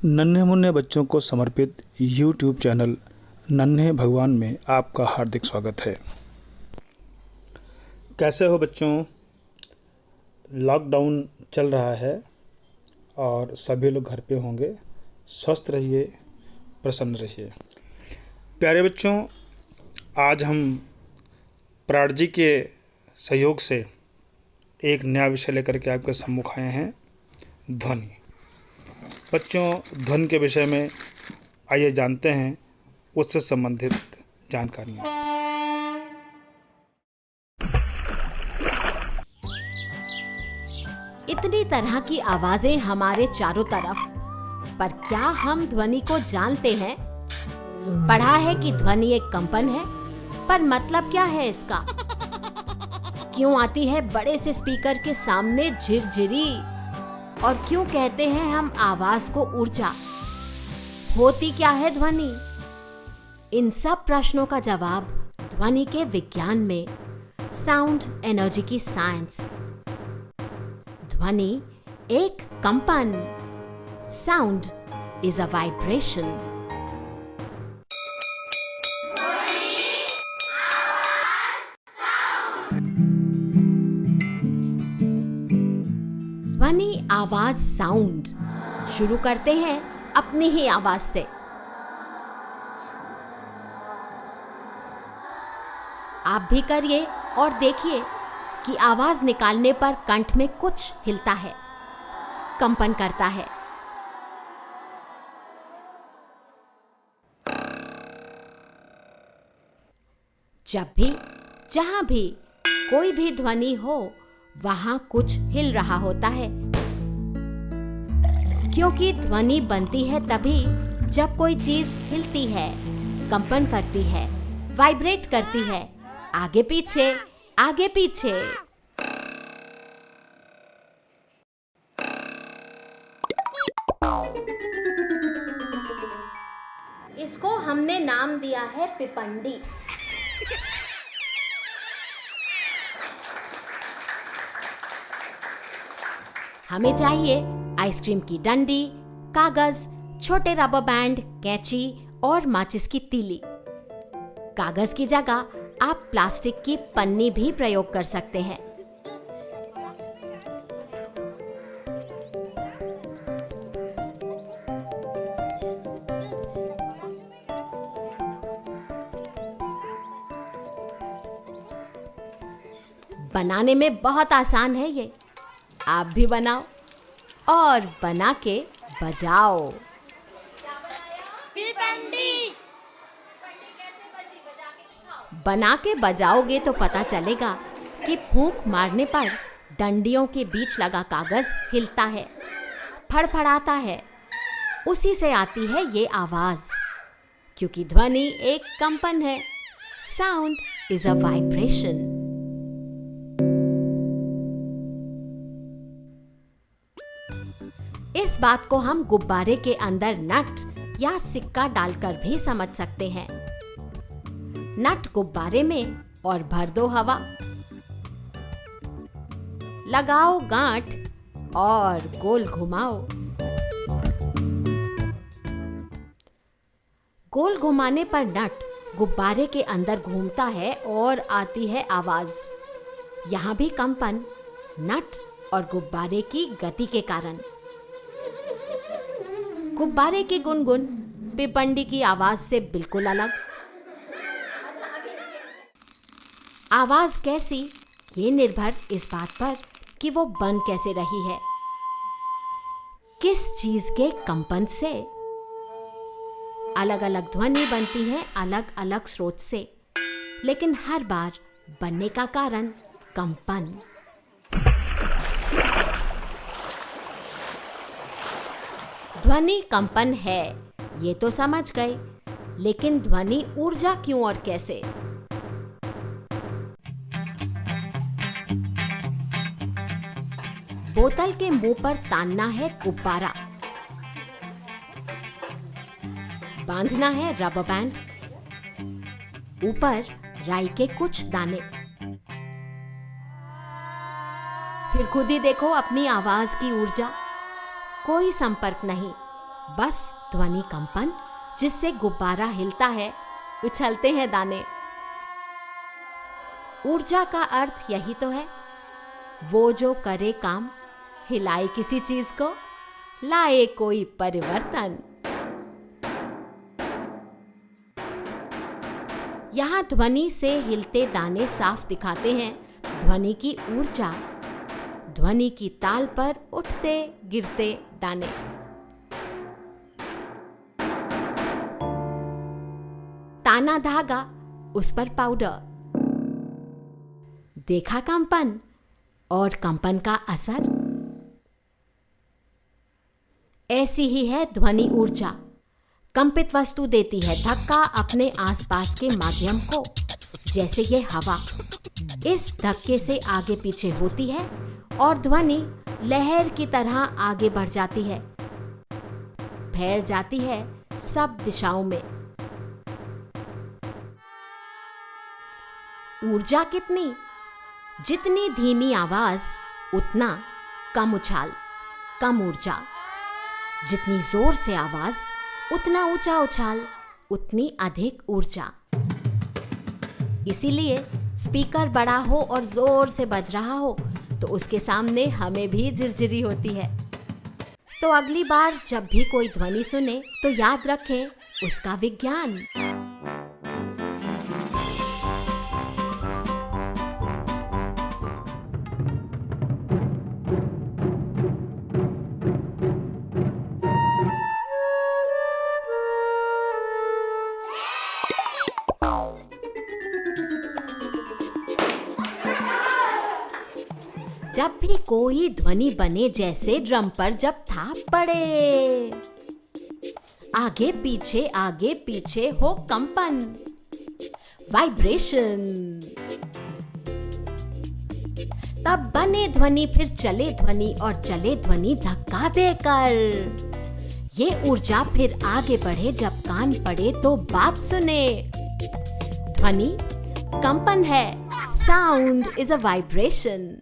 नन्हे मुन्ने बच्चों को समर्पित YouTube चैनल नन्हे भगवान में आपका हार्दिक स्वागत है। कैसे हो बच्चों? लॉकडाउन चल रहा है और सभी लोग घर पे होंगे। स्वस्थ रहिए, प्रसन्न रहिए। प्यारे बच्चों, आज हम प्राण जी के सहयोग से एक नया विषय लेकर के आपके सम्मुख आए हैं, ध्वनि। बच्चों, ध्वनि के विषय में आइए जानते हैं उससे संबंधित जानकारियाँ। इतनी तरह की आवाजें हमारे चारों तरफ, पर क्या हम ध्वनि को जानते हैं? पढ़ा है कि ध्वनि एक कंपन है, पर मतलब क्या है इसका? क्यों आती है बड़े से स्पीकर के सामने झिरझिरी? और क्यों कहते हैं हम आवाज को ऊर्जा? होती क्या है ध्वनि? इन सब प्रश्नों का जवाब ध्वनि के विज्ञान में, साउंड एनर्जी की साइंस। ध्वनि एक कंपन, साउंड इज अ वाइब्रेशन। ध्वनि, आवाज, साउंड। शुरू करते हैं अपनी ही आवाज से। आप भी करिए और देखिए कि आवाज निकालने पर कंठ में कुछ हिलता है, कंपन करता है। जब भी, जहां भी कोई भी ध्वनि हो, वहां कुछ हिल रहा होता है, क्योंकि ध्वनि बनती है तभी जब कोई चीज हिलती है, कंपन करती है, वाइब्रेट करती है, आगे पीछे, आगे पीछे। इसको हमने नाम दिया है पिपंडी। हमें चाहिए आइसक्रीम की डंडी, कागज, छोटे रबर बैंड, कैंची और माचिस की तीली। कागज की जगह आप प्लास्टिक की पन्नी भी प्रयोग कर सकते हैं। बनाने में बहुत आसान है ये। आप भी बनाओ और बना के बजाओ। बना के बजाओगे तो पता चलेगा कि फूंक मारने पर डंडियों के बीच लगा कागज हिलता है, फड़फड़ाता है। उसी से आती है ये आवाज, क्योंकि ध्वनि एक कंपन है। Sound is a vibration. इस बात को हम गुब्बारे के अंदर नट या सिक्का डालकर भी समझ सकते हैं। नट गुब्बारे में और भर दो हवा, लगाओ गांठ और गोल घुमाओ। गोल घुमाने पर नट गुब्बारे के अंदर घूमता है और आती है आवाज। यहां भी कंपन नट और गुब्बारे की गति के कारण। गुब्बारे की गुनगुन पिपंडी की आवाज से बिल्कुल अलग। आवाज कैसी, ये निर्भर इस बात पर कि वो बन कैसे रही है, किस चीज के कंपन से। अलग अलग ध्वनि बनती है अलग अलग स्रोत से, लेकिन हर बार बनने का कारण कंपन। ध्वनि कंपन है, ये तो समझ गए, लेकिन ध्वनि ऊर्जा क्यों और कैसे? बोतल के मुंह पर तानना है गुब्बारा, बांधना है रबर बैंड, ऊपर राई के कुछ दाने। फिर खुद ही देखो अपनी आवाज की ऊर्जा। कोई संपर्क नहीं, बस ध्वनि कंपन, जिससे गुब्बारा हिलता है, उछलते हैं दाने। ऊर्जा का अर्थ यही तो है, वो जो करे काम, हिलाए किसी चीज को, लाए कोई परिवर्तन। यहाँ ध्वनि से हिलते दाने साफ दिखाते हैं ध्वनि की ऊर्जा, ध्वनि की ताल पर उठते गिरते दाने। ताना धागा, उस पर पाउडर, देखा कंपन और कंपन का असर। ऐसी ही है ध्वनि ऊर्जा, कंपित वस्तु देती है धक्का अपने आसपास के माध्यम को, जैसे ये हवा इस धक्के से आगे पीछे होती है और ध्वनि लहर की तरह आगे बढ़ जाती है, फैल जाती है सब दिशाओं में। ऊर्जा कितनी? जितनी धीमी आवाज उतना कम उछाल, कम ऊर्जा। जितनी जोर से आवाज उतना ऊंचा उछाल, उतनी अधिक ऊर्जा। इसीलिए स्पीकर बड़ा हो और जोर से बज रहा हो तो उसके सामने हमें भी झिरझिरी होती है। तो अगली बार जब भी कोई ध्वनि सुने तो याद रखें उसका विज्ञान। जब भी कोई ध्वनि बने जैसे ड्रम पर जब थाप पड़े, आगे पीछे हो कंपन, वाइब्रेशन, तब बने ध्वनि, फिर चले ध्वनि और चले ध्वनि धक्का देकर। ये ऊर्जा फिर आगे बढ़े, जब कान पड़े तो बात सुने। ध्वनि कंपन है, साउंड इज अ वाइब्रेशन।